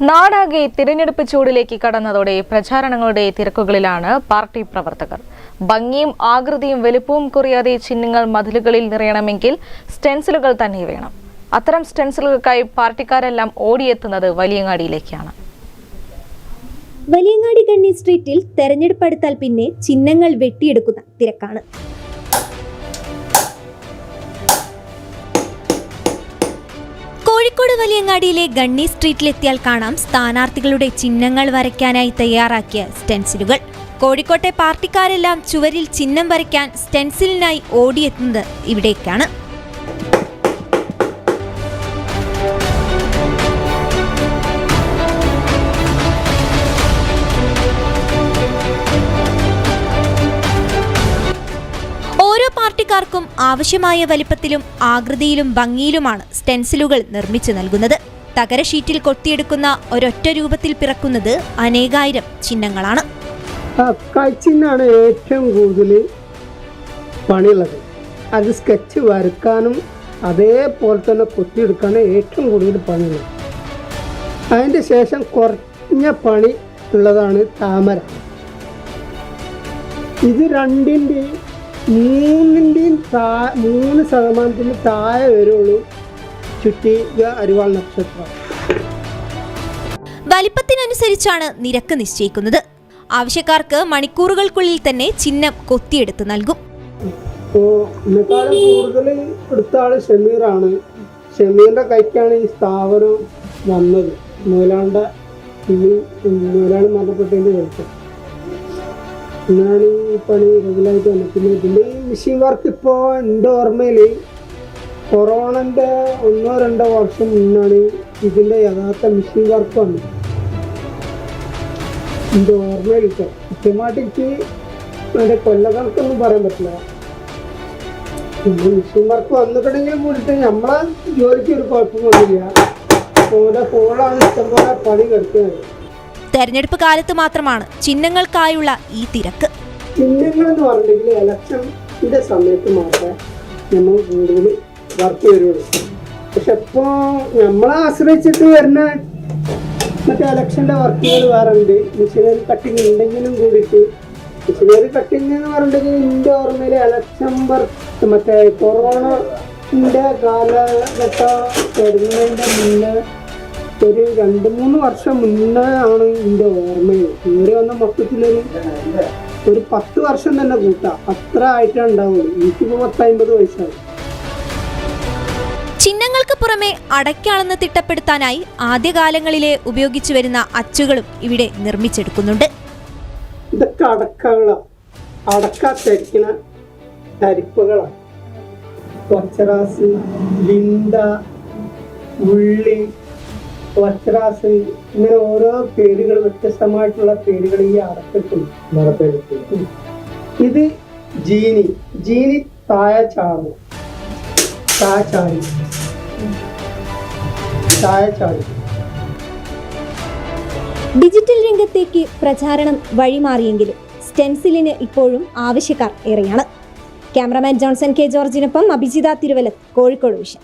നാടാകെ തിരഞ്ഞെടുപ്പ് ചൂടിലേക്ക് കടന്നതോടെ പ്രചാരണങ്ങളുടെ തിരക്കുകളിലാണ് പാർട്ടി പ്രവർത്തകർ. ഭംഗിയും ആകൃതിയും വലുപ്പവും കുറയാതെ ചിഹ്നങ്ങൾ മതിലുകളിൽ നിറയണമെങ്കിൽ സ്റ്റെൻസിലുകൾ തന്നെ വേണം. അത്തരം സ്റ്റെൻസിലുകൾക്കായി പാർട്ടിക്കാരെല്ലാം ഓടിയെത്തുന്നത് വലിയങ്ങാടിയിലേക്കാണ്. വലിയങ്ങാടി ഗണ്ണി സ്ട്രീറ്റിൽ തെരഞ്ഞെടുപ്പ് അടുത്താൽ പിന്നെ ചിഹ്നങ്ങൾ വെട്ടിയെടുക്കുന്ന തിരക്കാണ്. കോഴിക്കോട് വലിയങ്ങാടിയിലെ ഗണ്ണി സ്ട്രീറ്റിലെത്തിയാൽ കാണാം സ്ഥാനാർത്ഥികളുടെ ചിഹ്നങ്ങൾ വരയ്ക്കാനായി തയ്യാറാക്കിയ സ്റ്റെൻസിലുകൾ. കോഴിക്കോട്ടെ പാർട്ടിക്കാരെല്ലാം ചുവരിൽ ചിഹ്നം വരയ്ക്കാൻ സ്റ്റെൻസിലിനായി ഓടിയെത്തുന്നത് ഇവിടേക്കാണ്. ഓരോ പാർട്ടിക്കാർക്കും ആവശ്യമായ വലിപ്പത്തിലും ആകൃതിയിലും ഭംഗിയിലുമാണ് സ്റ്റെൻസിലുകൾ നിർമ്മിച്ചു നൽകുന്നത്. തകര ഷീറ്റിൽ കൊത്തിയെടുക്കുന്ന ഒരൊറ്റ രൂപത്തിൽ പിറക്കുന്നത് അനേകായിരം ചിഹ്നങ്ങളാണ്. കൈച്ചിഹ്നാണ് ഏറ്റവും കൂടുതൽ പണിയുള്ളത്. അത് സ്കെച്ച് വരക്കാനും അതേപോലെ തന്നെ കൊത്തിയെടുക്കാനും ഏറ്റവും കൂടുതൽ പണിയുള്ളത്. അതിൻ്റെ ശേഷം കുറഞ്ഞ പണി ഉള്ളതാണ് താമര. ഇത് രണ്ടിൻ്റെയും 3% താഴെ വരുള്ളൂ ചുറ്റിക അരിവാൾ നക്ഷത്രം. വലിപ്പത്തിനനുസരിച്ചാണ് നിരക്ക് നിശ്ചയിക്കുന്നത്. ആവശ്യക്കാർക്ക് മണിക്കൂറുകൾക്കുള്ളിൽ തന്നെ ചിഹ്നം കൊത്തിയെടുത്ത് നൽകും. ഇന്നേക്കാളും കൂടുതൽ എടുത്ത ആള് ഷമീറാണ്. ഷമീറിന്റെ കൈക്കാണ് ഈ സ്ഥാപനം വന്നത്. മൂലാണ്ട് മരണപ്പെട്ടതിന്റെ ശേഷം എന്നാണ് ഈ പണി റെഗുലറായിട്ട് വന്നിട്ടുണ്ട്. ഇതിൻ്റെ ഈ മെഷീൻ വർക്ക് ഇപ്പോൾ എൻ്റെ ഓർമ്മയിൽ കൊറോണൻ്റെ 1-2 വർഷം മുന്നാണ് ഇതിൻ്റെ യഥാർത്ഥ മെഷീൻ വർക്ക് വന്നത്. എൻ്റെ ഓർമ്മയിൽ ഇപ്പോൾ കൃത്യമായിട്ട് എനിക്ക് അതിൻ്റെ കൊല്ലകണക്കൊന്നും പറയാൻ പറ്റില്ല. പിന്നെ മെഷീൻ വർക്ക് വന്നിട്ടുണ്ടെങ്കിലും കൂടിയിട്ട് നമ്മളെ ജോലിക്ക് ഒരു കുഴപ്പം കൊണ്ടില്ല. ഓരോ ഫോളാണ് ഇഷ്ടംപോലെ പണി കിടക്കുന്നത്. തെരഞ്ഞെടുപ്പ് കാലത്ത് മാത്രമാണ് ചിഹ്നങ്ങൾക്കായുള്ള ഈ തിരക്ക്. ചിഹ്നങ്ങൾ എന്ന് പറഞ്ഞിട്ടുണ്ടെങ്കിൽ ഇലക്ഷൻ്റെ സമയത്ത് മാത്രമേ നമ്മൾ കൂടുതൽ വർക്ക് വരുള്ളൂ. പക്ഷെ ഇപ്പോൾ നമ്മളെ ആശ്രയിച്ചിട്ട് വരുന്ന മറ്റേ ഇലക്ഷൻ്റെ വർക്കുകൾ വേറെ ഉണ്ട്. മിഷനറി കട്ടിങ് ഉണ്ടെങ്കിലും കൂടിയിട്ട് മിഷനറി കട്ടിങ് എന്ന് പറഞ്ഞിട്ടുണ്ടെങ്കിൽ എൻ്റെ ഓർമ്മയിൽ ഇലക്ഷൻ വർക്ക് മറ്റേ കൊറോണൻ്റെ കാലഘട്ടം വരുന്നതിൻ്റെ മുന്നേ ഒരു 2-3 വർഷം മുന്നേ ആണ് എൻ്റെ ഓർമ്മയിൽ. ഇവിടെ വന്ന മൊത്തത്തിലൊരു 10 വർഷം തന്നെ കൂട്ടാം. അത്ര ആയിട്ടേ ഉണ്ടാവുള്ളൂ. എനിക്കിപ്പോൾ 50 വയസ്സായി. ചിഹ്നങ്ങൾക്ക് പുറമെ അടയ്ക്കാണെന്ന് തിട്ടപ്പെടുത്താനായി ആദ്യകാലങ്ങളിലെ ഉപയോഗിച്ചു വരുന്ന അച്ചുകളും ഇവിടെ നിർമ്മിച്ചെടുക്കുന്നുണ്ട്. ഇതൊക്കെ അടക്കകളാണ്. അടക്ക തരിക്കണ തരിപ്പുകളാണ്. കൊച്ചറാസ്, ലിണ്ട, ഉള്ളി, വച്ചറാസ്, ഇങ്ങനെ ഓരോ പേരുകൾ, വ്യത്യസ്തമായിട്ടുള്ള പേരുകൾ ഈ അടക്കട്ടുണ്ട്. ഇത് ജീനി തായച്ചാടി. ഡിജിറ്റൽ രംഗത്തേക്ക് പ്രചാരണം വഴിമാറിയെങ്കിലും സ്റ്റെൻസിലിന് ഇപ്പോഴും ആവശ്യക്കാർ ഏറെയാണ്. ക്യാമറാമാൻ ജോൺസൺ കെ ജോർജിനൊപ്പം അഭിജിത തിരുവല്ലത്ത്, കോഴിക്കോട് വിഷൻ.